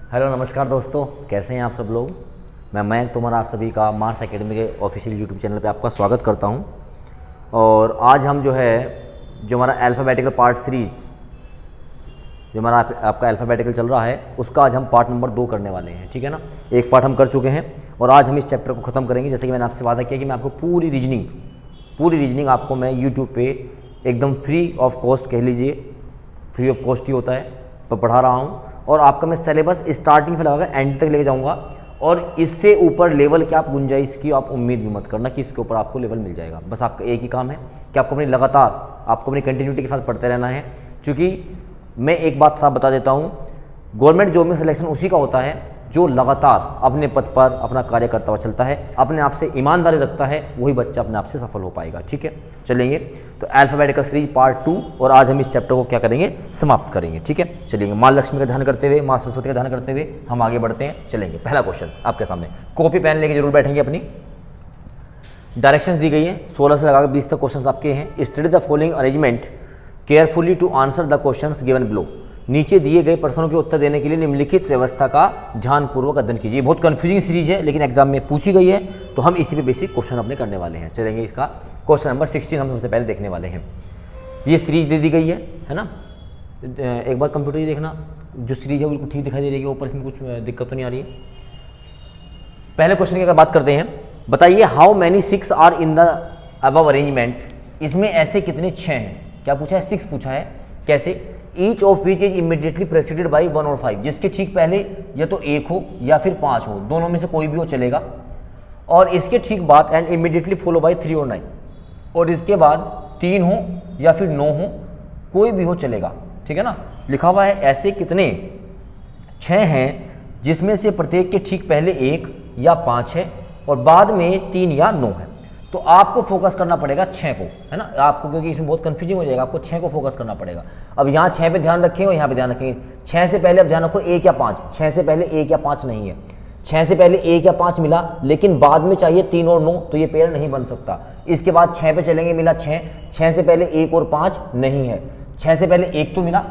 Hello नमस्कार दोस्तों, कैसे हैं आप सब लोग। मैं मयंक तोमर आप सभी का मार्स एकेडमी के ऑफिशियल यूट्यूब चैनल पे आपका स्वागत करता हूं। और आज हम जो हमारा अल्फ़ाबेटिकल पार्ट सीरीज जो हमारा आपका अल्फ़ाबेटिकल चल रहा है, उसका आज हम पार्ट नंबर 2 करने वाले हैं। ठीक है ना, एक पार्ट हम कर चुके हैं और आज हम इस चैप्टर को ख़त्म करेंगे। जैसे कि मैंने आपसे वादा किया कि मैं आपको पूरी रीजनिंग आपको मैं यूट्यूब पे एकदम फ्री ऑफ कॉस्ट, कह लीजिए फ्री ऑफ कॉस्ट ही होता है, तो पढ़ा रहा हूँ। और आपका मैं सिलेबस स्टार्टिंग से लगाकर एंड तक लेके जाऊँगा और इससे ऊपर लेवल की आप गुंजाइश की आप उम्मीद भी मत करना कि इसके ऊपर आपको लेवल मिल जाएगा। बस आपका एक ही काम है कि आपको अपनी कंटिन्यूटी के साथ पढ़ते रहना है। क्योंकि मैं एक बात साफ बता देता हूँ, गवर्नमेंट जॉब में सिलेक्शन उसी का होता है जो लगातार अपने पद पर अपना कार्य करता हुआ चलता है, अपने आप से ईमानदारी रखता है, वही बच्चा अपने आप से सफल हो पाएगा। ठीक है, चलेंगे तो अल्फ़ाबेटिकल सीरीज पार्ट 2 और आज हम इस चैप्टर को क्या करेंगे, समाप्त करेंगे। ठीक है, चलेंगे। माँ लक्ष्मी का ध्यान करते हुए, माँ सरस्वती का ध्यान करते हुए हम आगे बढ़ते हैं। चलेंगे, पहला क्वेश्चन आपके सामने, कॉपी पेन लेके जरूर बैठेंगे। अपनी डायरेक्शंस दी गई है, 16 से लगाकर 20 तक क्वेश्चन आपके हैं। Study the following arrangement carefully to answer the questions given below. नीचे दिए गए प्रश्नों के उत्तर देने के लिए निम्नलिखित व्यवस्था का ध्यानपूर्वक अध्ययन कीजिए। बहुत कंफ्यूजिंग सीरीज है लेकिन एग्जाम में पूछी गई है, तो हम इसी पे बेसिक क्वेश्चन अपने करने वाले हैं। चलेंगे, इसका क्वेश्चन नंबर 16 हम सबसे पहले देखने वाले हैं। ये सीरीज दे दी गई है ना। एक बार कंप्यूटर देखना, जो सीरीज है बिल्कुल ठीक दिखाई दे रही है ऊपर, इसमें कुछ दिक्कत तो नहीं आ रही है। पहले क्वेश्चन की अगर बात करते हैं, बताइए how many 6 are in the above arrangement. इसमें ऐसे कितने 6 हैं। क्या पूछा है, 6 पूछा है। कैसे, each of which is immediately preceded by 1 और 5। जिसके ठीक पहले या तो 1 हो या फिर 5 हो, दोनों में से कोई भी हो चलेगा। और इसके ठीक बाद एंड इमीडिएटली फॉलो बाई 3 और 9, और इसके बाद 3 हो या फिर 9 हो, कोई भी हो चलेगा। ठीक है ना, लिखा हुआ है ऐसे कितने 6 हैं जिसमें से प्रत्येक के ठीक पहले 1 या 5 है और बाद में 3 या 9 है। तो आपको फोकस करना पड़ेगा 6 को, है ना आपको, क्योंकि इसमें बहुत कंफ्यूजिंग हो जाएगा। आपको 6 को फोकस करना पड़ेगा। अब यहाँ 6 पे ध्यान रखेंगे और यहाँ पे ध्यान रखेंगे। 6 से पहले अब ध्यान रखो 1 या 5, 6 से पहले 1 या 5 नहीं है। 6 से पहले 1 या 5 मिला, लेकिन बाद में चाहिए 3 और 9, तो ये पेयर नहीं बन सकता। इसके बाद 6 पे चलेंगे, मिला 6, 6 से पहले 1 और 5 नहीं है। 6 से पहले 1 तो मिला,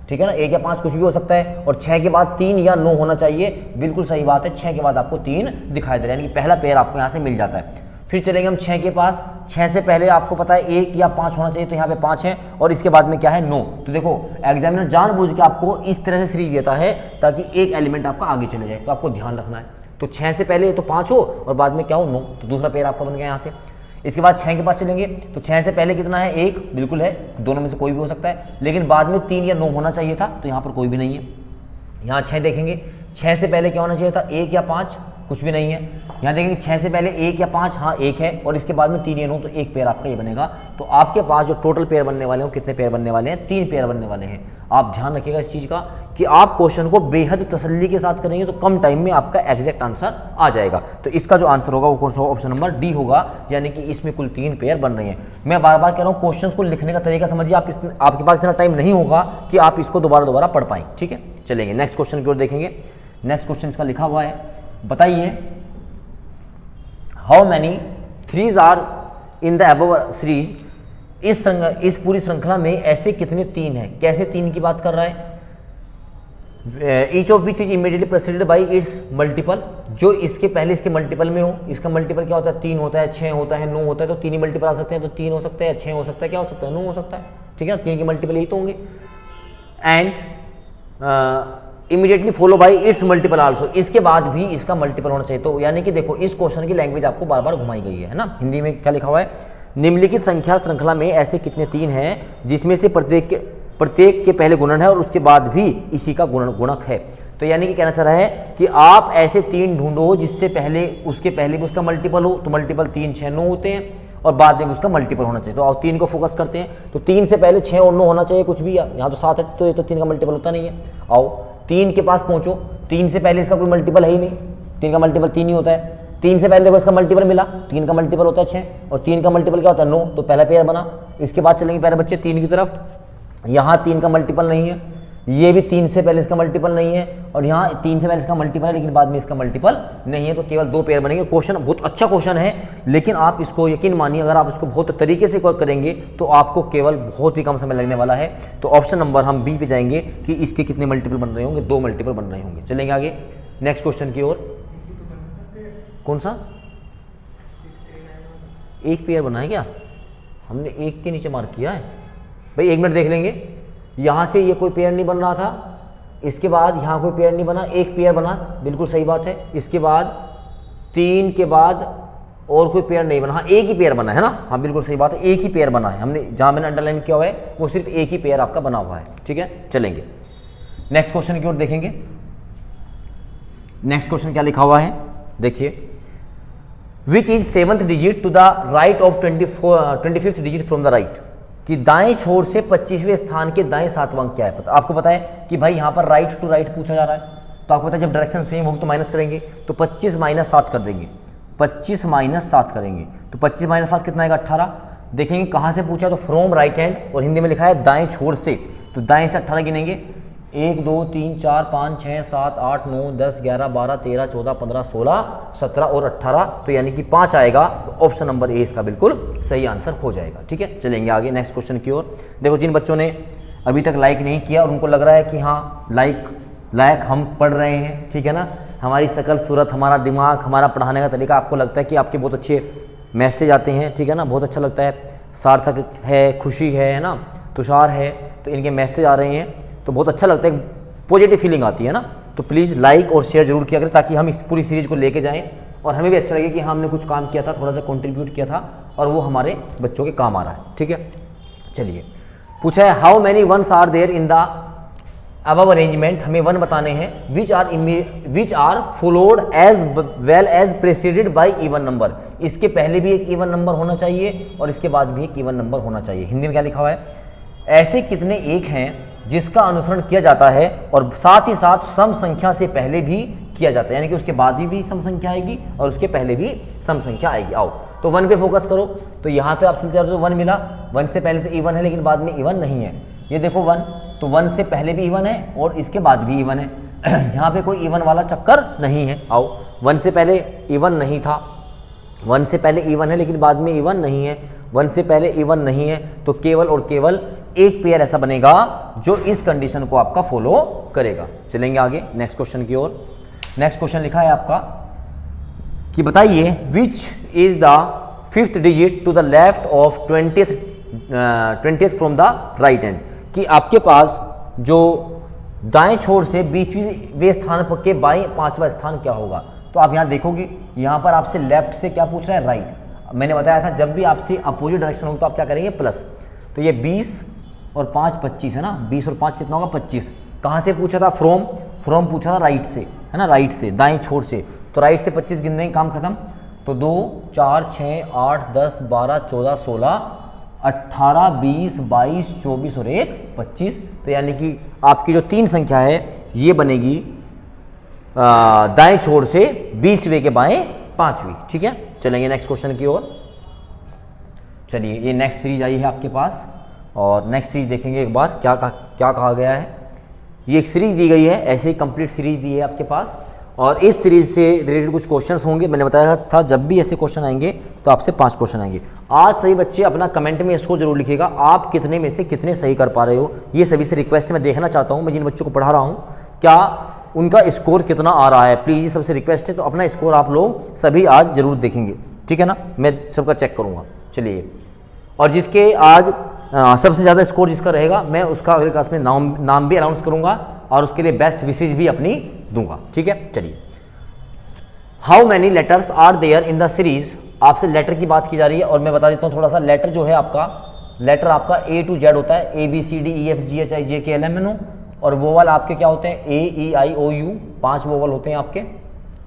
ठीक है ना, 1 या 5 कुछ भी हो सकता है। और 6 के बाद 3 या 9 होना चाहिए, बिल्कुल सही बात है। 6 के बाद आपको 3 दिखाई दे रहा है, यानी कि पहला पेयर आपको यहाँ से मिल जाता है। फिर चलेंगे हम 6 के पास। 6 से पहले आपको पता है 1 या 5 होना चाहिए, तो यहाँ पे 5 है और इसके बाद में क्या है, 9। तो देखो एग्जामिनर जानबूझ के आपको इस तरह से सीरीज देता है ताकि एक एलिमेंट आपका आगे चले जाए, तो आपको ध्यान रखना है। तो 6 से पहले तो 5 हो और बाद में क्या हो, 9, तो दूसरा पेयर आपका बन गया यहाँ से। इसके बाद 6 के पास चलेंगे, तो 6 से पहले कितना है, 1 बिल्कुल है, दोनों में से कोई भी हो सकता है, लेकिन बाद में 3 या 9 होना चाहिए था, तो यहाँ पर कोई भी नहीं है। यहाँ 6 देखेंगे, 6 से पहले क्या होना चाहिए था, 1 या 5, कुछ भी नहीं है। यहाँ देखेंगे 6 से पहले 1 या 5, हाँ 1 है, और इसके बाद में 3 या 9, तो एक पेयर आपका ये बनेगा। तो आपके पास जो टोटल पेयर बनने वाले हैं, कितने पेयर बनने वाले हैं, 3 पेयर बनने वाले हैं। आप ध्यान रखिएगा इस चीज़ का कि आप क्वेश्चन को बेहद तसल्ली के साथ करेंगे तो कम टाइम में आपका एग्जैक्ट आंसर आ जाएगा। तो इसका जो आंसर होगा वो कौन सा होगा, ऑप्शन नंबर डी होगा, यानी कि इसमें कुल 3 पेयर बन रहे हैं। मैं बार बार कह रहा हूँ, क्वेश्चन को लिखने का तरीका समझिए। आपके पास इतना टाइम नहीं होगा कि आप इसको दोबारा पढ़ पाएं। ठीक है, चलेंगे नेक्स्ट क्वेश्चन की ओर देखेंगे। नेक्स्ट क्वेश्चन इसका लिखा हुआ है, बताइए how many 3s are in the above series. इस पूरी श्रृंखला में ऐसे कितने 3 हैं। कैसे 3 की बात कर रहा है, each of which is immediately preceded by its multiple. जो इसके पहले इसके मल्टीपल में हो। इसका मल्टीपल क्या होता है, 3 होता है, 6 होता है, 9 होता है, तो 3 ही मल्टीपल आ सकते हैं। तो 3 हो सकता है, 6 हो सकता है, क्या हो सकता है, 9 हो सकता है। ठीक है ना, 3 के मल्टीपल यही तो होंगे। And immediately follow by its multiple also, इसके बाद भी इसका मल्टीपल होना चाहिए। तो यानी कि देखो इस क्वेश्चन की लैंग्वेज आपको बार बार घुमाई गई है ना। हिंदी में क्या लिखा हुआ है, निम्नलिखित संख्या श्रृंखला में ऐसे कितने 3 हैं जिसमें से प्रत्येक के पहले गुणन है और उसके बाद भी इसी का गुणक है। तो यानी कि कहना चाह रहा है कि आप ऐसे 3 ढूंढो जिससे पहले उसके पहले भी उसका मल्टीपल हो। तो मल्टीपल 3, 6, 9 होते हैं और बाद में उसका मल्टीपल होना चाहिए। तो आप 3 को फोकस करते हैं, तो 3 से पहले 6 और 9 होना चाहिए, कुछ भी। यहाँ तो 7 है, तो ये तो 3 का मल्टीपल होता नहीं है। आओ 3 के पास पहुंचो, 3 से पहले इसका कोई मल्टीपल है ही नहीं, 3 का मल्टीपल 3 ही होता है। 3 से पहले देखो इसका मल्टीपल मिला, 3 का मल्टीपल होता है 6 और 3 का मल्टीपल क्या होता है, 9, तो पहला पेयर बना। इसके बाद चलेंगे पहले बच्चे 3 की तरफ, यहाँ 3 का मल्टीपल नहीं है, ये भी 3 से पहले इसका मल्टीपल नहीं है, और यहाँ 3 से पहले इसका मल्टीपल है लेकिन बाद में इसका मल्टीपल नहीं है, तो केवल 2 पेयर बनेंगे। क्वेश्चन बहुत अच्छा क्वेश्चन है, लेकिन आप इसको यकीन मानिए अगर आप इसको बहुत तरीके से करेंगे तो आपको केवल बहुत ही कम समय लगने वाला है। तो ऑप्शन नंबर हम बी पे जाएंगे कि इसके कितने मल्टीपल बन रहे होंगे, 2 मल्टीपल बन रहे होंगे। चलेंगे आगे नेक्स्ट क्वेश्चन की ओर। कौन सा? एक पेयर बना है क्या? हमने एक के नीचे मार्क किया है भाई, 1 मिनट देख लेंगे। यहाँ से ये कोई पेयर नहीं बन रहा था, इसके बाद यहाँ कोई पेयर नहीं बना, एक पेयर बना, बिल्कुल सही बात है। इसके बाद 3 के बाद और कोई पेयर नहीं बना, हाँ एक ही पेयर बना है ना, हाँ बिल्कुल सही बात है, एक ही पेयर बना है। हमने जहाँ मैंने अंडरलाइन किया हुआ है वो सिर्फ एक ही पेयर आपका बना हुआ है, ठीक है। चलेंगे नेक्स्ट क्वेश्चन की ओर देखेंगे। नेक्स्ट क्वेश्चन क्या लिखा हुआ है देखिए, which is 7th digit to the right of 25th digit from the right, कि दाएं छोर से 25वें स्थान के दाएं 7वां अंक क्या है। पता आपको पता है कि भाई यहाँ पर राइट टू राइट पूछा जा रहा है, तो आपको पता है जब डायरेक्शन सेम होगी तो माइनस करेंगे, तो 25 माइनस 7 कर देंगे, 25 माइनस 7 करेंगे, तो 25 माइनस 7 कितना आएगा 18। देखेंगे कहाँ से पूछा, तो फ्रॉम राइट हैंड, और हिंदी में लिखा है दाएं छोर से, तो दाएं से 18 गिनेंगे, 1 2 3 4 5 6 7 8 9 10 11 12 13 14 15 16 17 और 18, तो यानी कि 5 आएगा। तो ऑप्शन नंबर ए इसका बिल्कुल सही आंसर हो जाएगा, ठीक है। चलेंगे आगे नेक्स्ट क्वेश्चन की ओर। देखो जिन बच्चों ने अभी तक लाइक नहीं किया और उनको लग रहा है कि हाँ लायक हम पढ़ रहे हैं, ठीक है ना, हमारी शकल सूरत, हमारा दिमाग, हमारा पढ़ाने का तरीका, आपको लगता है कि आपके बहुत अच्छे मैसेज आते हैं, ठीक है ना, बहुत अच्छा लगता है, सार्थक है, खुशी है ना, तुषार है, तो इनके मैसेज आ रहे हैं तो बहुत अच्छा लगता है, पॉजिटिव फीलिंग आती है ना। तो प्लीज़ लाइक और शेयर जरूर किया करें ताकि हम इस पूरी सीरीज़ को लेके जाएं और हमें भी अच्छा लगे कि हमने कुछ काम किया था, थोड़ा सा कंट्रीब्यूट किया था और वो हमारे बच्चों के काम आ रहा है, ठीक है। चलिए पूछा है how many ones are there in the above arrangement, हमें 1 बताने हैं, which are followed as well as preceded by even number, इसके पहले भी एक इवन नंबर होना चाहिए और इसके बाद भी एक इवन नंबर होना चाहिए। हिंदी में क्या लिखा हुआ है, ऐसे कितने एक हैं जिसका अनुसरण किया जाता है और साथ ही साथ सम संख्या से पहले भी किया जाता है, यानी कि उसके बाद भी सम संख्या आएगी और उसके पहले भी सम संख्या आएगी। आओ तो 1 पे फोकस करो, तो यहाँ से आप चलते तो 1 मिला, 1 से पहले से इवन है लेकिन बाद में इवन नहीं है। ये देखो 1, तो 1 से पहले भी इवन है और इसके बाद भी इवन है, यहाँ पे कोई इवन वाला चक्कर नहीं है। आओ 1 से पहले इवन नहीं था, 1 से पहले इवन है लेकिन बाद में इवन नहीं है, 1 से पहले इवन नहीं है, तो केवल और केवल एक पेयर ऐसा बनेगा जो इस कंडीशन को आपका फॉलो करेगा। चलेंगे आगे नेक्स्ट क्वेश्चन की ओर। नेक्स्ट क्वेश्चन लिखा है आपका कि बताइए which is the 5th digit to the left of 20th from the right hand, कि आपके पास जो दाएं छोर से 20वें स्थान के बाएं 5वां स्थान क्या होगा। तो आप यहाँ देखोगे, यहाँ पर आपसे लेफ्ट से क्या पूछ रहा है, राइट। मैंने बताया था जब भी आपसे अपोजिट डायरेक्शन होगा तो आप क्या करेंगे, प्लस। तो ये 20 और 5 25 है ना, 20 और 5 कितना होगा 25। कहाँ से पूछा था, फ्रॉम पूछा था राइट से, है ना, राइट से, दाएं छोर से, तो राइट से 25 गिन देंगे, काम खत्म। तो 2 4 6 8 10 12 14 16 18 20 22 24 और 1 25, तो यानी कि आपकी जो 3 संख्या है ये बनेगी दाएं छोर से 20वें के बाएं 5वीं, ठीक है। चलेंगे नेक्स्ट क्वेश्चन की ओर। चलिए ये नेक्स्ट सीरीज आई है आपके पास और नेक्स्ट सीरीज देखेंगे एक बार क्या कहा गया है। ये एक सीरीज दी गई है, ऐसे ही कंप्लीट सीरीज दी है आपके पास और इस सीरीज से रिलेटेड कुछ क्वेश्चंस होंगे। मैंने बताया था जब भी ऐसे क्वेश्चन आएंगे तो आपसे 5 क्वेश्चन आएंगे। आज सही बच्चे अपना कमेंट में इसको जरूर लिखिएगा, आप कितने में से कितने सही कर पा रहे हो। ये सभी से रिक्वेस्ट मैं देखना चाहता हूँ, मैं जिन बच्चों को पढ़ा रहा हूँ क्या उनका स्कोर कितना आ रहा है, प्लीज़ ये सबसे रिक्वेस्ट है। तो अपना स्कोर आप लोग सभी आज जरूर देखेंगे, ठीक है ना, मैं सबका चेक करूँगा। चलिए, और जिसके आज सबसे ज़्यादा स्कोर जिसका रहेगा मैं उसका अगले क्लास में नाम भी अनाउंस करूँगा और उसके लिए बेस्ट विशेज भी अपनी दूंगा, ठीक है। चलिए, how many letters are there in the series, आपसे लेटर की बात की जा रही है और मैं बता देता हूँ थोड़ा सा। लेटर जो है आपका, लेटर आपका A to Z होता है, ABCDEFGHIJKLMNO, और वोवल आपके क्या होते हैं, AEIOU, 5 वोवल होते हैं आपके,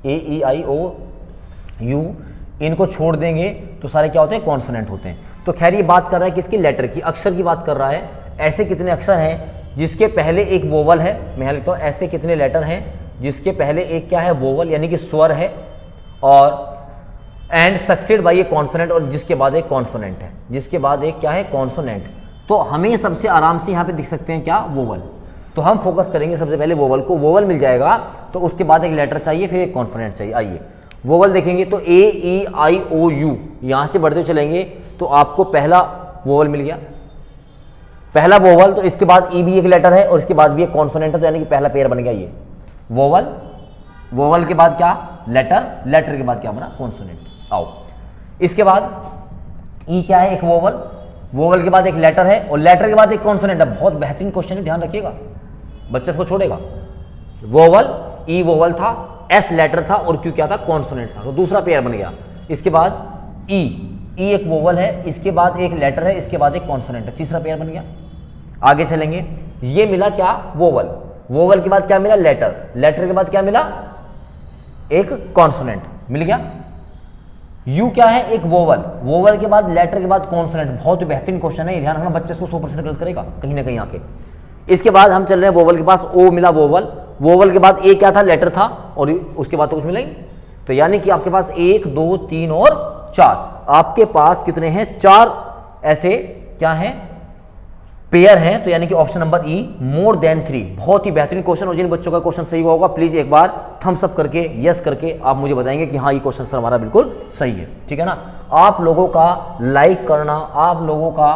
AEIOU। इनको छोड़ देंगे तो सारे क्या होते हैं, कॉन्सोनेंट होते हैं। तो खैर ये बात कर रहा है किसकी, लेटर की, अक्षर की बात कर रहा है। ऐसे कितने अक्षर हैं जिसके पहले एक वोवल है, मैं लिखता हूँ ऐसे कितने लेटर हैं जिसके पहले एक क्या है, वोवल यानी कि स्वर है, और and succeed by A consonant, और जिसके बाद एक कॉन्सोनेंट है, जिसके बाद एक क्या है, कॉन्सोनेंट। तो हमें सबसे आराम से यहाँ पे दिख सकते हैं क्या, वोवल। तो हम फोकस करेंगे सबसे पहले वोवल को। वोवल मिल जाएगा तो उसके बाद एक लेटर चाहिए, फिर एक कॉन्सोनेंट चाहिए। आइए वोवल देखेंगे तो ए ई आई ओ यू, यहाँ से बढ़ते चलेंगे तो आपको पहला वोवल मिल गया, पहला वोवल। तो इसके बाद ई भी एक लेटर है और इसके बाद भी एक कॉन्सोनेंट है, तो यानी कि पहला पेयर बन गया ये वोवल। वोवल के बाद क्या लेटर, लेटर के बाद क्या बना कॉन्सोनेंट। आओ इसके बाद ई क्या है, एक वोवल, वोवल के बाद एक लेटर है और लेटर के बाद एक कॉन्सोनेंट है। बहुत बेहतरीन क्वेश्चन है, ध्यान रखिएगा, बच्चे इसको छोड़ेगा। वोवल, ई वोवल था, एस लेटर था और क्यू क्या था कॉन्सोनेंट था, तो दूसरा पेयर बन गया। इसके बाद ई, ई एक वोवल है, इसके बाद एक लेटर है, इसके बाद एक कॉन्सोनेंट है, तीसरा पेयर बन गया। आगे चलेंगे, ये मिला क्या वोवल, वोवल के बाद क्या मिला लेटर, लेटर के बाद क्या मिला एक कॉन्सोनेंट मिल गया। यू क्या है एक वोवल, वोवल के बाद लेटर के बाद कॉन्सोनेंट। बहुत बेहतरीन क्वेश्चन है, ध्यान रखना, बच्चे इसको 100% गलत करेगा कहीं ना कहीं आके। इसके बाद हम चल रहे हैं वोवल के पास, ओ मिला वोवल, वोवल के बाद ए क्या था लेटर था और उसके बाद तो कुछ मिला ही। तो यानी कि आपके पास 1 2 3 और 4, आपके पास कितने हैं 4 ऐसे क्या हैं पेयर हैं। तो यानी कि ऑप्शन नंबर ई मोर देन 3। बहुत ही बेहतरीन क्वेश्चन, और जिन बच्चों का क्वेश्चन सही हुआ होगा प्लीज एक बार थम्स अप करके यस करके आप मुझे बताएंगे कि हाँ ये क्वेश्चन सर हमारा बिल्कुल सही है, ठीक है ना। आप लोगों का लाइक करना, आप लोगों का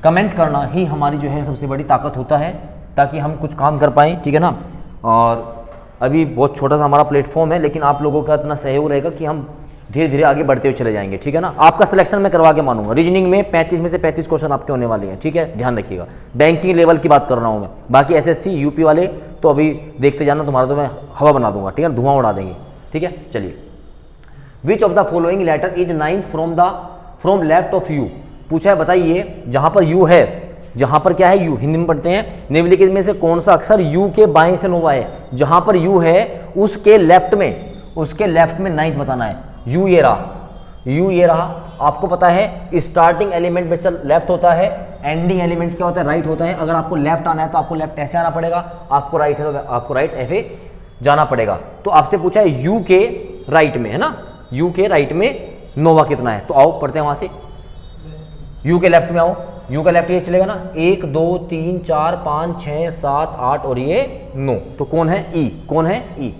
कमेंट करना ही हमारी जो है सबसे बड़ी ताकत होता है, ताकि हम कुछ काम कर पाएँ, ठीक है ना। और अभी बहुत छोटा सा हमारा प्लेटफॉर्म है, लेकिन आप लोगों का इतना सहयोग रहेगा कि हम धीरे धीरे आगे बढ़ते हुए चले जाएंगे, ठीक है ना। आपका सिलेक्शन मैं करवा के मानूंगा। रीजनिंग में 35 में से 35 क्वेश्चन आपके होने वाले हैं, ठीक है, ध्यान रखिएगा। बैंकिंग लेवल की बात कर रहा हूँ मैं, बाकी एसएससी यूपी वाले तो अभी देखते जाना, तुम्हारा तो मैं हवा बना दूंगा, ठीक है, धुआं उड़ा देंगे, ठीक है। चलिए, which of the following letter is 9th from left of you, पूछा है बताइए जहां पर यू है, जहां पर क्या है यू, हिंदी में पढ़ते हैं, निम्नलिखित में से कौन सा अक्षर यू के बाएं से नोवा है। जहां पर यू है उसके लेफ्ट में 9th बताना है। यू ये रहा, यू ये रहा, आपको पता है स्टार्टिंग एलिमेंट बेशक लेफ्ट होता है, एंडिंग एलिमेंट क्या होता है राइट होता है। अगर आपको लेफ्ट आना है तो आपको लेफ्ट ऐसे आना पड़ेगा, आपको राइट है तो आपको राइट ऐसे जाना पड़ेगा। तो आपसे पूछा है यू के राइट में, है ना, यू के राइट में नोवा कितना है, तो आओ पढ़ते हैं वहां से। यू के लेफ्ट में आओ, यू का लेफ्ट ये चलेगा ना, 1 2 3 4 5 6 7 8 और ये 9, तो कौन है ई, कौन है ई।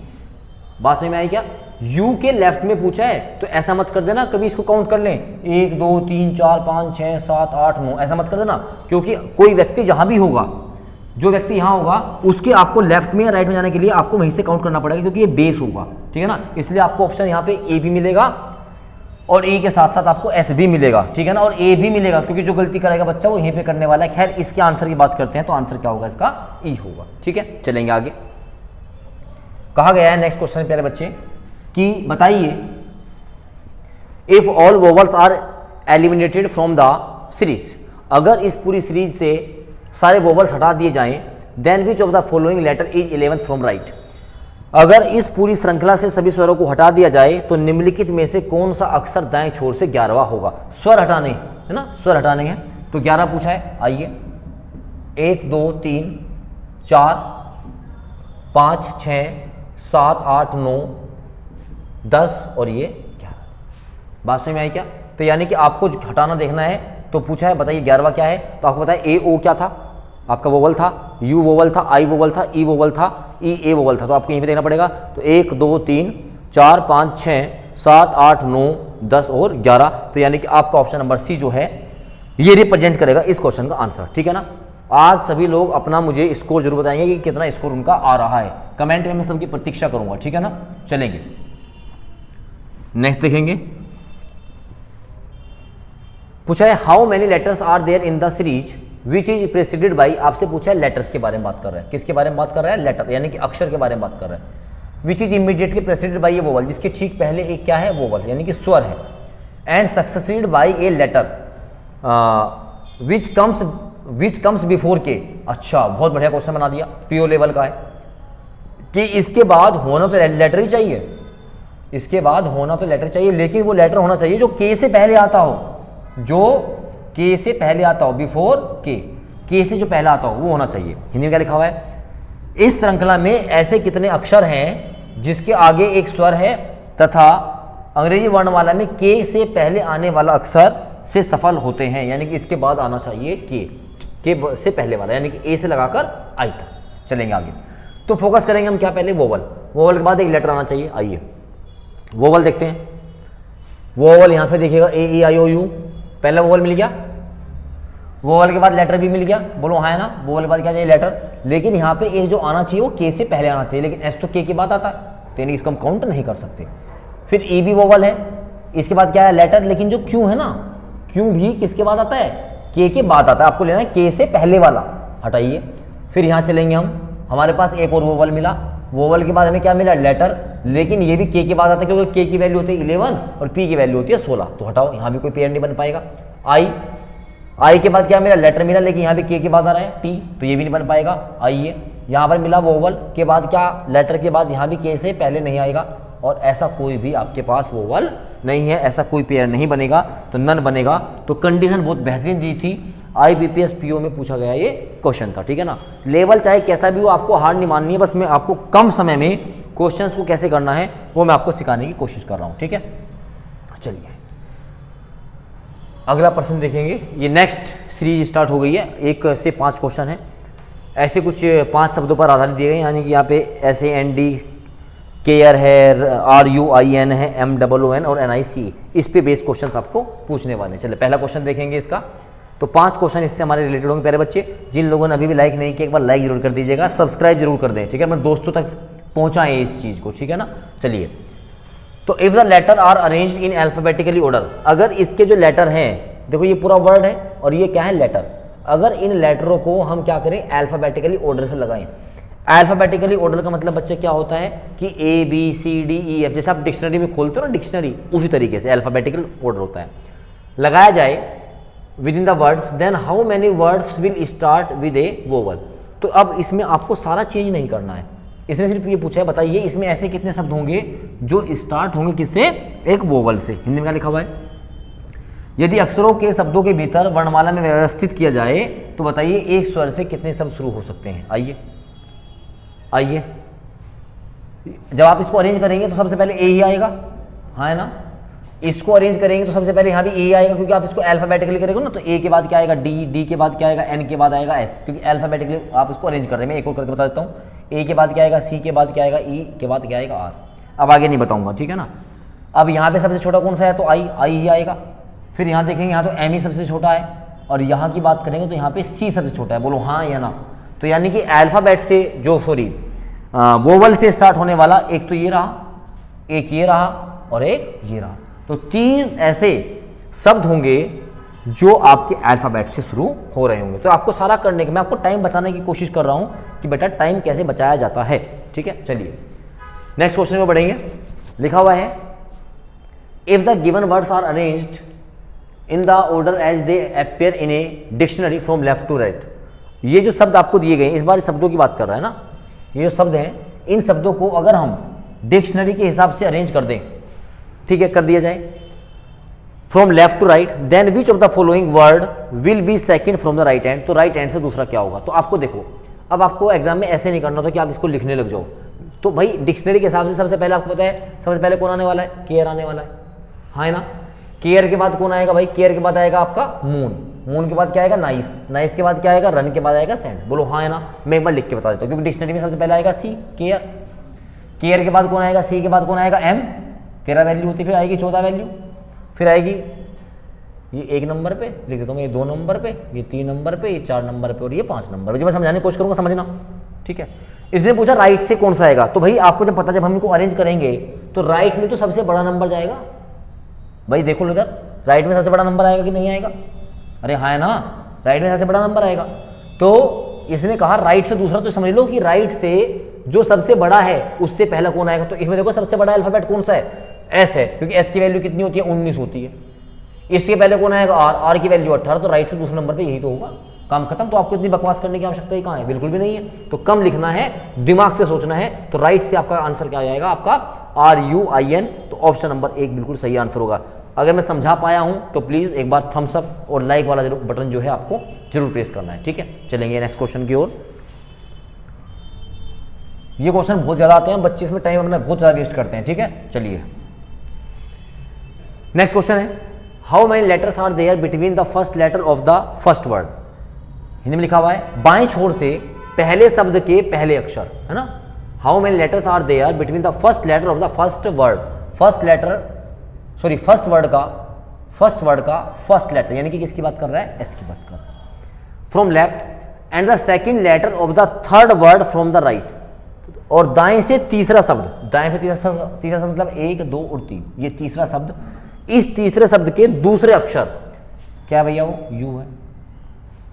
बात समझ में आई क्या। यू के लेफ्ट में पूछा है तो ऐसा मत कर देना कभी इसको काउंट कर लें 1 2 3 4 5 6 7 8 9, ऐसा मत कर देना, क्योंकि कोई व्यक्ति जहां भी होगा, जो व्यक्ति यहाँ होगा उसके आपको लेफ्ट में या राइट में जाने के लिए आपको वहीं से काउंट करना पड़ेगा, क्योंकि ये बेस होगा, ठीक है ना। इसलिए आपको ऑप्शन यहाँ पे ए भी मिलेगा और ए के साथ साथ आपको एस भी मिलेगा, ठीक है ना, और ए भी मिलेगा, क्योंकि जो गलती करेगा बच्चा वो यहीं पे करने वाला है। खैर इसके आंसर की बात करते हैं, तो आंसर क्या होगा इसका ई होगा, ठीक है। चलेंगे आगे, कहा गया है नेक्स्ट क्वेश्चन प्यारे बच्चे कि बताइए if all vowels are eliminated from the series, अगर इस पूरी सीरीज से सारे वोवल्स हटा दिए जाएं, then which of the following letter is 11th from right, अगर इस पूरी श्रृंखला से सभी स्वरों को हटा दिया जाए तो निम्नलिखित में से कौन सा अक्षर दाएं छोर से 11वां होगा। स्वर हटाने है ना, स्वर हटाने हैं, तो 11 पूछा है। आइए 1 2 3 4 5 6 7 8 9 10 और ये 11, बात समझ में आई क्या। तो यानी कि आपको हटाना देखना है, तो पूछा है बताइए 11वां क्या है, तो आपको पता है ए ओ क्या था, आपका वोवल था, यू वोवल था, आई वोवल था, ई वोवल था, ई ए वोवल था, तो आपको यहीं पे देखना पड़ेगा। तो 1 2 3 4 5 6 7 8 9 10 और 11, तो यानी कि आपका ऑप्शन नंबर सी जो है ये रिप्रेजेंट करेगा इस क्वेश्चन का आंसर, ठीक है ना। आज सभी लोग अपना मुझे स्कोर जरूर बताएंगे कि कितना स्कोर उनका आ रहा है, कमेंट में मैं सबकी प्रतीक्षा करूंगा, ठीक है ना। चलेंगे नेक्स्ट देखेंगे, पूछा है how many letters are there in the series which is preceded by, आपसे पूछा है लेटर्स के बारे में बात कर रहा है, किसके बारे में बात कर रहा है, लेटर यानी कि अक्षर के बारे में बात कर रहा है। Which is immediately preceded by A vowel, जिसके ठीक पहले एक क्या है वोवल यानी कि स्वर है, and succeeded by a letter which comes before K. अच्छा बहुत बढ़िया क्वेश्चन बना दिया, पीओ लेवल का है कि इसके बाद होना तो लेटर ही चाहिए, इसके बाद होना तो लेटर चाहिए, लेकिन वो लेटर होना चाहिए जो के से पहले आता हो, जो के से पहले आता हो, बिफोर के से जो पहला आता हो वो होना चाहिए। हिंदी में क्या लिखा हुआ है, इस श्रृंखला में ऐसे कितने अक्षर हैं जिसके आगे एक स्वर है तथा अंग्रेजी वर्णमाला में के से पहले आने वाला अक्षर से सफल होते हैं, यानी कि इसके बाद आना चाहिए के, के से पहले वाला, यानी कि ए से लगाकर आई तक। चलेंगे आगे, तो फोकस करेंगे हम क्या, पहले वोवल। वोवल के बाद एक लेटर आना चाहिए। आइए वोवल देखते हैं। वोवल यहाँ पे देखिएगा ए ई आई ओ यू, पहला वोवल मिल गया। वोवल के बाद लेटर भी मिल गया, बोलो हाँ है ना। वोवल के बाद क्या चाहिए, लेटर। लेकिन यहाँ पे एक जो आना चाहिए वो के से पहले आना चाहिए, लेकिन एस तो के बाद आता है, तो यानी इसको हम काउंट नहीं कर सकते। फिर ई भी वोवल है, इसके बाद क्या है, लेटर। लेकिन जो क्यू है ना, क्यू भी किसके बाद आता है, के बाद आता है। आपको लेना है के से पहले वाला, हटाइए। फिर यहाँ चलेंगे हम, हमारे पास एक और वोवल मिला। वोवल के बाद हमें क्या मिला, लेटर। लेकिन ये भी के बाद आता है, क्योंकि के की वैल्यू होती है 11 और पी की वैल्यू होती है 16, तो हटाओ, यहाँ भी कोई पेयर नहीं बन पाएगा। आई के बाद क्या मिला, लेटर मिला, लेकिन यहाँ भी के बाद आ रहा है टी, तो ये भी नहीं बन पाएगा। आइए यहाँ पर मिला वोवल के बाद क्या, लेटर के बाद यहाँ भी के से पहले नहीं आएगा, और ऐसा कोई भी आपके पास वोवल नहीं है, ऐसा कोई पेयर नहीं बनेगा, तो नन बनेगा। तो कंडीशन बहुत बेहतरीन दी थी, IBPS PO में पूछा गया ये क्वेश्चन था, ठीक है ना। लेवल चाहे कैसा भी हो, आपको हार्ड नहीं माननी है, बस मैं आपको कम समय में क्वेश्चंस को कैसे करना है वो मैं आपको सिखाने की कोशिश कर रहा हूँ, ठीक है। चलिए अगला प्रश्न देखेंगे। ये नेक्स्ट सीरीज स्टार्ट हो गई है, 1 से 5 क्वेश्चन है, ऐसे कुछ 5 शब्दों पर आधारित दिए गए, यानी कि यहाँ पे SAND, केयर है, RUIN है, MOON और NIC, इस पे बेस्ड क्वेश्चन आपको पूछने वाले हैं। चलिए पहला क्वेश्चन देखेंगे इसका। तो 5 क्वेश्चन इससे हमारे रिलेटेड होंगे। प्यारे बच्चे, जिन लोगों ने अभी भी लाइक नहीं किया, एक बार लाइक जरूर कर दीजिएगा, सब्सक्राइब जरूर कर दें, ठीक है, मैं दोस्तों तक पहुंचाएं इस चीज़ को, ठीक है ना। चलिए, तो if the letter are arranged in alphabetically order, अगर इसके जो लेटर हैं, देखो ये पूरा वर्ड है और ये क्या है, लेटर। अगर इन लेटरों को हम क्या करें, अल्फाबेटिकली ऑर्डर से लगाएं। अल्फाबेटिकली ऑर्डर का मतलब बच्चे क्या होता है कि ABCDEF, जैसे आप डिक्शनरी में खोलते हो ना डिक्शनरी, उसी तरीके से अल्फाबेटिकल ऑर्डर होता है। लगाया जाए within the words, then how many words will start with a vowel. तो अब इसमें आपको सारा चेंज नहीं करना है, इसने सिर्फ ये पूछा है, बताइए इसमें ऐसे कितने शब्द होंगे जो स्टार्ट होंगे किससे, एक वोवल से। हिंदी में क्या लिखा हुआ है, यदि अक्षरों के शब्दों के भीतर वर्णमाला में व्यवस्थित किया जाए तो बताइए एक स्वर से कितने शब्द शुरू हो सकते हैं। आइए जब आप इसको अरेंज करेंगे तो सबसे पहले ए ही आएगा, हाँ है ना। इसको अरेंज करेंगे तो सबसे पहले यहाँ भी ए आएगा, क्योंकि आप इसको अल्फाबेटिकली करेंगे ना, तो ए के बाद क्या आएगा डी के बाद क्या आएगा एन के बाद आएगा एस, क्योंकि अल्फाबेटिकली आप इसको अरेंज कर रहे हैं। मैं एक और करके बता देता हूँ, ए के बाद क्या आएगा सी के बाद क्या आएगा ई के बाद क्या आएगा आर। अब आगे नहीं बताऊंगा, ठीक है ना। अब यहाँ पे सबसे छोटा कौन सा है, तो आई ही आएगा। फिर यहाँ देखेंगे, यहाँ तो एम ही सबसे छोटा है, और यहाँ की बात करेंगे तो यहाँ पे सी सबसे छोटा है, बोलो हाँ या ना। तो यानी कि अल्फाबेट से जो वोवल से स्टार्ट होने वाला एक तो ये रहा, एक ये रहा और एक ये रहा, तो 3 ऐसे शब्द होंगे जो आपके अल्फाबेट से शुरू हो रहे होंगे। तो आपको सारा करने के, मैं आपको टाइम बचाने की कोशिश कर रहा हूँ कि बेटा टाइम कैसे बचाया जाता है, ठीक है। चलिए नेक्स्ट क्वेश्चन में बढ़ेंगे। लिखा हुआ है, if the given words are arranged in the order as they appear in a dictionary from left to right. ये जो शब्द आपको दिए गए, इस बार शब्दों की बात कर रहा है ना, ये जो शब्द हैं, इन शब्दों को अगर हम डिक्शनरी के हिसाब से अरेंज कर दें, ठीक है, कर दिया जाए from left to right, then which of the following word will be second from the right hand. तो राइट हैंड से दूसरा क्या होगा। तो आपको देखो, अब आपको एग्जाम में ऐसे नहीं करना होता कि आप इसको लिखने लग जाओ। तो भाई डिक्शनरी के हिसाब से सबसे पहले आपको पता है, सबसे पहले कौन आने वाला है, केयर आने वाला है, हाँ है ना। केयर के बाद कौन आएगा भाई, केयर के बाद आएगा आपका मून, मून के बाद क्या आएगा नाइस, नाइस के बाद क्या आएगा रन के बाद आएगा सेंड। बोलो हाँ है ना। मैं एक बार लिख के बता देता हूँ, क्योंकि डिक्शनरी में सबसे पहले आएगा सी केयर, केयर के बाद कौन आएगा, सी के बाद कौन आएगा एम, 13 वैल्यू होती, फिर आएगी 14 वैल्यू, फिर आएगी ये 1 नंबर पे लिख देता हूँ, ये 2 नंबर पे, ये 3 नंबर पे, ये 4 नंबर पे और ये 5 नंबर पे। जब मैं समझाने की कोशिश करूँगा समझना, ठीक है। इसने पूछा राइट से कौन सा आएगा, तो भाई आपको जब पता, जब हम इनको अरेंज करेंगे तो राइट में तो सबसे बड़ा नंबर जाएगा। भाई देखो इधर, राइट में सबसे बड़ा नंबर आएगा कि नहीं आएगा, अरे हाँ है ना, राइट में सबसे बड़ा नंबर आएगा। तो इसने कहा राइट से दूसरा, तो समझ लो कि राइट से जो सबसे बड़ा है उससे पहला कौन आएगा। तो इसमें देखो सबसे बड़ा अल्फाबेट कौन सा है, एस है, क्योंकि एस की वैल्यू कितनी होती है 19 होती है। इसके पहले कौन आएगा आर, आर की वैल्यू 18, तो राइट से दूसरे नंबर पे यही तो होगा, काम खत्म। तो आपको इतनी बकवास करने की आवश्यकता ही कहाँ है, बिल्कुल भी नहीं है। तो कम लिखना है, दिमाग से सोचना है। तो राइट से आपका आंसर क्या आ जाएगा, आपका RUIN। तो ऑप्शन नंबर 1 बिल्कुल सही आंसर होगा। अगर मैं समझा पाया हूं तो प्लीज एक बार थम्स अप और लाइक वाला बटन जो है आपको जरूर प्रेस करना है, ठीक है। चलेंगे नेक्स्ट क्वेश्चन की ओर। ये क्वेश्चन बहुत ज्यादा आते हैं, बच्चे इसमें टाइम अपना बहुत ज्यादा वेस्ट करते हैं, ठीक है। चलिए नेक्स्ट क्वेश्चन है, how many letters are there between the first letter of the first word. Hindi में लिखा हुआ है बाएं छोर से पहले शब्द के पहले अक्षर, है ना। How many letters are there between the first letter of the first word, first word का फर्स्ट लेटर, यानी कि किसकी बात कर रहा है, एस की बात कर रहा है। From left end the second letter of the third word from the right, और दाएं से तीसरा शब्द, दाएं से तीसरा शब्द मतलब 1 2 और 3, ये तीसरा शब्द, इस तीसरे शब्द के दूसरे अक्षर क्या भैया, वो यू है,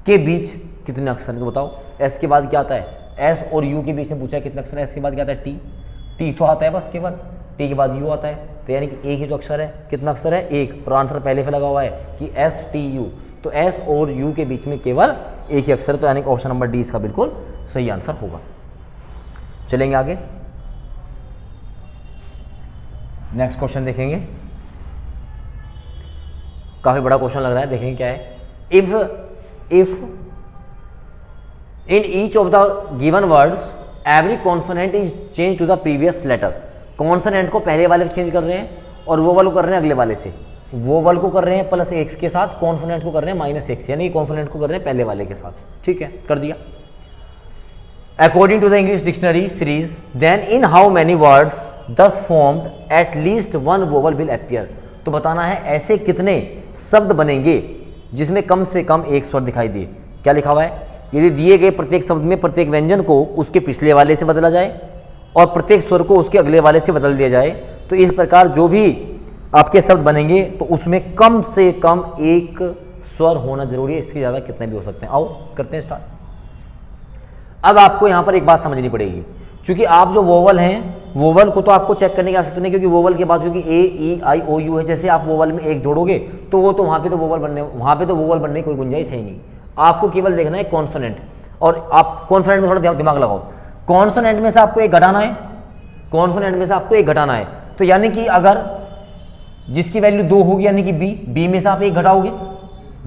के बीच कितने अक्षर हैं तो बताओ। एस के बाद क्या आता है, एस और यू के बीच में पूछा है कितने अक्षर है, एस के बाद क्या आता है, टी तो आता है बस केवल, टी के बाद यू आता है, तो यानी कि एक ही तो अक्षर है, कितना अक्षर है, एक, और आंसर पहले से लगा हुआ है कि एस टी यू, तो एस और यू के बीच में केवल एक ही अक्षर है, तो यानी कि ऑप्शन नंबर डी इसका बिल्कुल सही आंसर होगा। चलेंगे आगे, नेक्स्ट क्वेश्चन देखेंगे, काफी बड़ा क्वेश्चन लग रहा है, देखेंगे क्या है। If in each of the given words every consonant is change to the previous letter, consonant को पहले वाले से चेंज कर रहे हैं और वोवल को कर रहे हैं अगले वाले से, वोवल को कर रहे हैं +x के साथ, कॉन्सोनेंट को कर रहे हैं -x, यानी कॉन्सोनेंट को कर रहे हैं पहले वाले के साथ, ठीक है, कर दिया। According to the English dictionary series, then in how many words thus formed at least one vowel will appear, तो बताना है ऐसे कितने शब्द बनेंगे जिसमें कम से कम एक स्वर दिखाई दे। क्या लिखा हुआ है, यदि दिए गए प्रत्येक शब्द में प्रत्येक व्यंजन को उसके पिछले वाले से बदला जाए और प्रत्येक स्वर को उसके अगले वाले से बदल दिया जाए, तो इस प्रकार जो भी आपके शब्द बनेंगे तो उसमें कम से कम एक स्वर होना जरूरी है, इससे ज़्यादा कितने भी हो सकते हैं। आओ करते हैं स्टार्ट। अब आपको यहाँ पर एक बात समझनी पड़ेगी, क्योंकि आप जो वोवल हैं, वोवल को तो आपको चेक करने की आवश्यकता नहीं, क्योंकि वोवल के बाद क्योंकि ए ई आई ओ यू है, जैसे आप वोवल में एक जोड़ोगे तो वो तो वहाँ पे तो वोवल बनने की कोई गुंजाइश है ही नहीं। आपको केवल देखना है कॉन्सोनेंट, और आप कॉन्सोनेंट में थोड़ा दिमाग लगाओ, कॉन्सोनेंट में से आपको एक घटाना है, कॉन्सोनेंट में से आपको एक घटाना है, तो यानी कि अगर जिसकी वैल्यू 2 होगी यानी कि बी में से आप एक घटाओगे,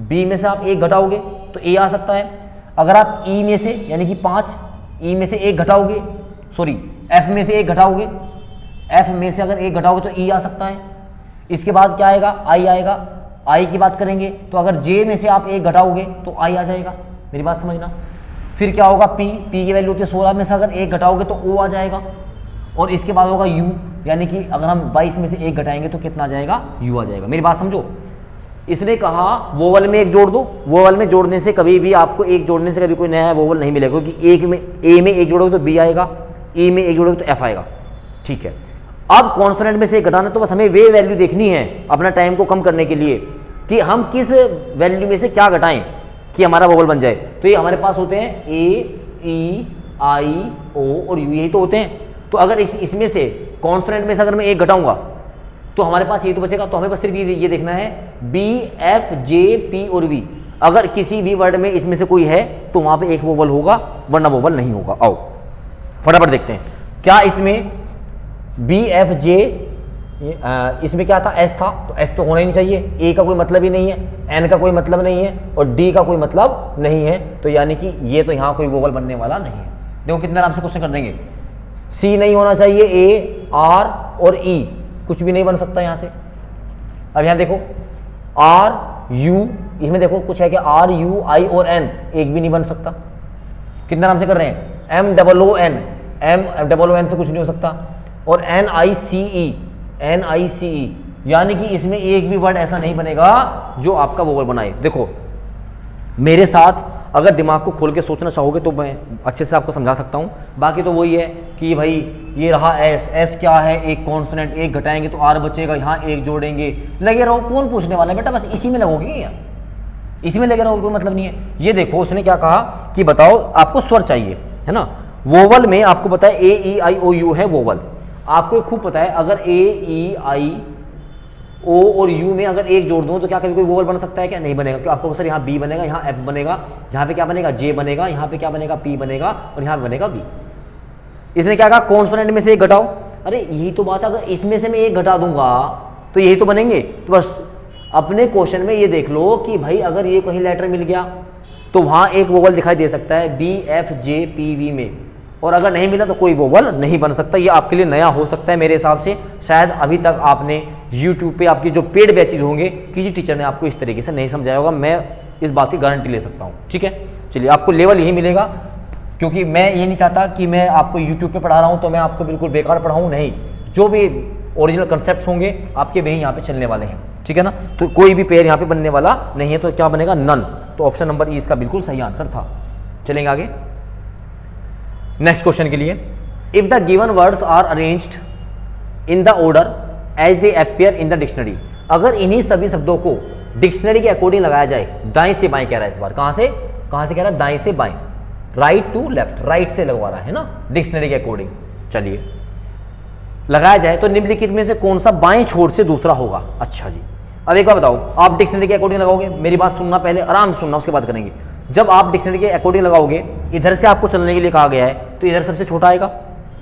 बी में से आप एक घटाओगे तो ए आ सकता है। अगर आप ई में से यानी कि 5, ई में से एक घटाओगे, सॉरी एफ में से एक घटाओगे, एफ में से अगर एक घटाओगे तो ई आ सकता है। इसके बाद क्या आएगा, आई आएगा, आई की बात करेंगे तो अगर जे में से आप एक घटाओगे तो आई आ जाएगा, मेरी बात समझना। फिर क्या होगा, पी की वैल्यू होती है 16 में से अगर एक घटाओगे तो ओ आ जाएगा, और इसके बाद होगा यू, यानी कि अगर हम 22 में से एक घटाएंगे तो कितना आ जाएगा, यू आ जाएगा। मेरी बात समझो, इसने कहा वोवल में एक जोड़ दो, वोवल में जोड़ने से कभी भी आपको एक जोड़ने से कभी कोई नया वोवल नहीं मिलेगा, क्योंकि एक में ए में एक जोड़ोगे तो बी आएगा, ई में एक जोड़ोगे तो एफ आएगा, ठीक है। अब कॉन्सोनेंट में से एक घटाना, तो बस हमें वे वैल्यू देखनी है अपना टाइम को कम करने के लिए कि हम किस वैल्यू में से क्या घटाएं कि हमारा वोवल बन जाए। तो ये हमारे पास होते हैं ए ई आई ओ और यू, यही तो होते हैं। तो अगर इसमें से कॉन्सोनेंट में से अगर मैं एक घटाऊंगा तो हमारे पास ये तो बचेगा, तो हमें बस सिर्फ ये देखना है बी एफ जे पी और वी, अगर किसी भी वर्ड में इसमें से कोई है तो वहां पे एक वोवल होगा, वरना वोवल नहीं होगा। आओ फटाफट देखते हैं, क्या इसमें बी एफ जे, इसमें क्या था, एस था, तो एस तो होना ही नहीं चाहिए, ए का कोई मतलब ही नहीं है, एन का कोई मतलब नहीं है और डी का कोई मतलब नहीं है, तो यानी कि ये तो यहाँ कोई वोवल बनने वाला नहीं है। देखो कितने आराम से क्वेश्चन कर देंगे। सी नहीं होना चाहिए, ए आर और ई कुछ भी नहीं बन सकता यहाँ से। अब यहाँ देखो आर यू, इसमें देखो कुछ है कि आर यू आई और एन, एक भी नहीं बन सकता। कितना आराम से कर रहे हैं, M double O N, M double O N से कुछ नहीं हो सकता, और एन आई सी ई, एन आई सी ई, यानी कि इसमें एक भी वर्ड ऐसा नहीं बनेगा जो आपका वोवल बनाए। देखो मेरे साथ अगर दिमाग को खोल के सोचना चाहोगे तो मैं अच्छे से आपको समझा सकता हूँ, बाकी तो वही है कि भाई ये रहा एस, एस क्या है, एक कॉन्सोनेंट, एक घटाएंगे तो आर बचेगा, यहाँ एक जोड़ेंगे, लगे रहो, कौन पूछने वाला है बेटा, बस इसी में लगोगे यार, इसी में लगे रहोगे, कोई मतलब नहीं है। ये देखो उसने क्या कहा कि बताओ आपको स्वर चाहिए, है ना, वोवल में आपको पता है ए ई आई ओ यू है वोवल, आपको खूब पता है अगर ए ई आई ओ और यू में अगर एक जोड़ दूं तो क्या कभी कोई वोवल बन सकता है, क्या नहीं बनेगा, क्योंकि आपको सर यहाँ बी बनेगा, यहाँ एफ बनेगा, यहाँ पे क्या बनेगा, जे बनेगा, यहाँ पे क्या बनेगा, पी बनेगा, और यहाँ पे बनेगा बी। इसने क्या कहा, कॉन्सोनेंट में से एक घटाओ, अरे यही तो बात है, अगर इसमें से मैं एक घटा दूंगा तो यही तो बनेंगे। तो बस अपने क्वेश्चन में ये देख लो कि भाई अगर ये कहीं लेटर मिल गया तो वहाँ एक वोवल दिखाई दे सकता है B F J P V में, और अगर नहीं मिला तो कोई वोवल नहीं बन सकता। ये आपके लिए नया हो सकता है मेरे हिसाब से, शायद अभी तक आपने YouTube पे आपकी जो पेड बैचेज होंगे किसी टीचर ने आपको इस तरीके से नहीं समझाया होगा। मैं इस बात की गारंटी ले सकता हूँ। ठीक है, चलिए आपको लेवल यही मिलेगा, क्योंकि मैं ये नहीं चाहता कि मैं आपको यूट्यूब पे पढ़ा रहा हूँ तो मैं आपको बिल्कुल बेकार पढ़ाऊँ, नहीं, जो भी ओरिजिनल कंसेप्ट होंगे आपके वही यहाँ पे चलने वाले हैं। ठीक है ना, तो कोई भी पेयर यहाँ पे बनने वाला नहीं है, तो क्या बनेगा, नन। तो ऑप्शन नंबर ई इसका बिल्कुल सही आंसर था। चलेंगे आगे नेक्स्ट क्वेश्चन के लिए। If the given words are arranged in the order as they appear in the dictionary, अगर इन्हीं सभी शब्दों को डिक्शनरी के अकॉर्डिंग लगाया जाए, दाएं से बाएं कह रहा है इस बार, कहां से कह रहा है, दाएं से बाएं, राइट टू लेफ्ट, राइट से लगवा रहा है ना डिक्शनरी के अकॉर्डिंग। चलिए लगाया जाए तो निम्नलिखित में से कौन सा बाएं छोर से दूसरा होगा। अच्छा जी, अब एक बार बताओ, आप डिक्शनरी के अकॉर्डिंग लगाओगे, मेरी बात सुनना पहले, आराम से सुनना, उसके बाद करेंगे। जब आप डिक्शनरी के अकॉर्डिंग लगाओगे, इधर से आपको चलने के लिए कहा गया है, तो इधर सबसे छोटा आएगा,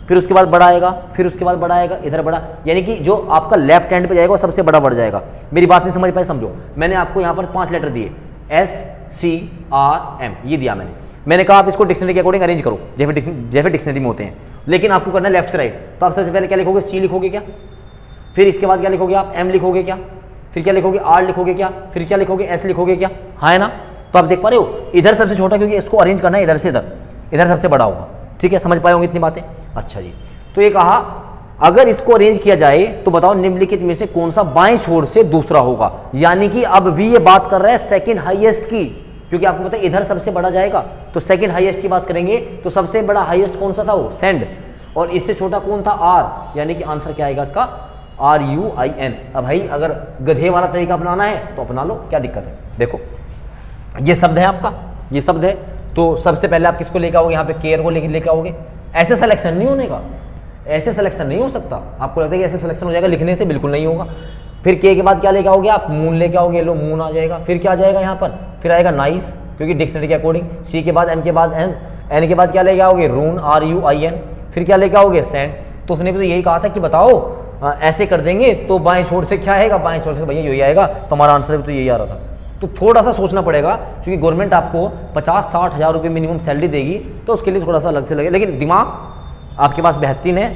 फिर उसके बाद बड़ा आएगा, फिर उसके बाद बड़ा आएगा, इधर बड़ा, यानी कि जो आपका लेफ्ट हैंड पे जाएगा वो सबसे बड़ा बढ़ जाएगा। मेरी बात नहीं समझ पाए, समझो, मैंने आपको यहाँ पर 5 लेटर दिए, SCRM, ये दिया मैंने कहा आप इसको डिक्शनरी के अकॉर्डिंग अरेंज करो, जैसे डिक्शनरी में होते हैं, लेकिन आपको करना है लेफ्ट से राइट। तो आप सबसे पहले क्या लिखोगे, C लिखोगे क्या, फिर इसके बाद क्या लिखोगे आप, M लिखोगे क्या, फिर क्या लिखोगे, R लिखोगे क्या, फिर क्या लिखोगे, S लिखोगे क्या, हाँ है ना। तो आप देख पा रहे हो, इधर सबसे छोटा, क्योंकि इसको अरेंज करना है इधर से इधर सबसे बड़ा होगा। ठीक है, समझ पाए होंगे इतनी बातें। अच्छा जी, तो ये कहा अगर इसको अरेंज किया जाए तो बताओ निम्नलिखित में से कौन सा बाएं छोर से दूसरा होगा, यानी कि अब भी ये बात कर रहा है सेकंड हाईएस्ट की, क्योंकि आपको पता है इधर सबसे बड़ा जाएगा, तो सेकंड हाईएस्ट की बात करेंगे, तो सबसे बड़ा हाईएस्ट कौन सा था, वो सेंड, और इससे छोटा कौन था, R, यानी कि आंसर क्या आएगा इसका, RUIN। अब भाई अगर गधे वाला तरीका अपनाना है तो अपना लो, क्या दिक्कत है। देखो ये शब्द है आपका, ये शब्द है, तो सबसे पहले आप किसको लेकर आओगे, यहाँ पे केयर को लेकर आओगे। ऐसे सिलेक्शन नहीं होने का, ऐसे सिलेक्शन नहीं हो सकता। आपको लगता है कि ऐसे सिलेक्शन हो जाएगा, लिखने से बिल्कुल नहीं होगा। फिर के बाद क्या लेके आओगे आप, मून लेके आओगे, लो मून आ जाएगा। फिर क्या आ जाएगा यहाँ पर, फिर आएगा नाइस, क्योंकि डिक्शनरी के अकॉर्डिंग। सी के बाद एन के बाद एन के बाद क्या लेके आओगे, रून, RUIN। फिर क्या लेके आओगे, सेंड। तो उसने भी तो यही कहा था कि बताओ ऐसे कर देंगे तो बाएं छोर से क्या आएगा, बाएं छोर से भैया यही आएगा, तो हमारा आंसर भी तो यही आ रहा था। तो थोड़ा सा सोचना पड़ेगा, क्योंकि गवर्नमेंट आपको 50-60 हज़ार रुपये मिनिमम सैलरी देगी, तो उसके लिए थोड़ा सा अलग से लगे, लेकिन दिमाग आपके पास बेहतरीन है,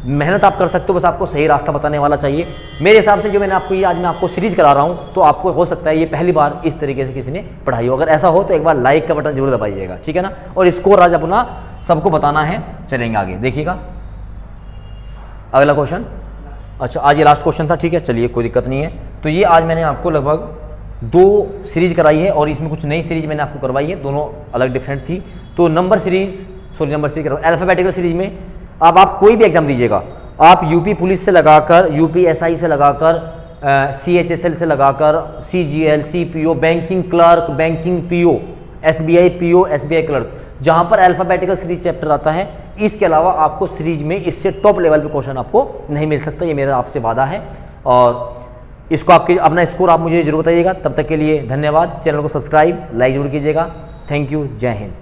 मेहनत आप कर सकते हो, बस आपको सही रास्ता बताने वाला चाहिए। मेरे हिसाब से जो मैंने आपको ये आज मैं आपको सीरीज करा रहा हूँ, तो आपको हो सकता है ये पहली बार इस तरीके से किसी ने पढ़ाई हो। अगर ऐसा हो तो एक बार लाइक का बटन जरूर दबाइएगा, ठीक है ना। और स्कोर आज अपना सबको बताना है। चलेंगे आगे, देखिएगा अगला क्वेश्चन। अच्छा, आज ये लास्ट क्वेश्चन था, ठीक है, चलिए कोई दिक्कत नहीं है। तो ये आज मैंने आपको लगभग 2 सीरीज कराई है, और इसमें कुछ नई सीरीज मैंने आपको करवाई है, दोनों अलग डिफरेंट थी। तो नंबर सीरीज करवा, अल्फाबेटिकल सीरीज में अब आप कोई भी एग्जाम दीजिएगा, आप यूपी पुलिस से लगाकर, UPSI से लगाकर, CHSL से लगाकर, CGL, CPO, banking clerk, banking PO, SBI PO, SBI clerk, जहां पर अल्फाबेटिकल सीरीज चैप्टर आता है, इसके अलावा आपको सीरीज में इससे टॉप लेवल पे क्वेश्चन आपको नहीं मिल सकता, ये मेरा आपसे वादा है। और इसको आपके अपना स्कोर आप मुझे जरूर बताइएगा। तब तक के लिए धन्यवाद। चैनल को सब्सक्राइब, लाइक जरूर कीजिएगा। थैंक यू, जय हिंद।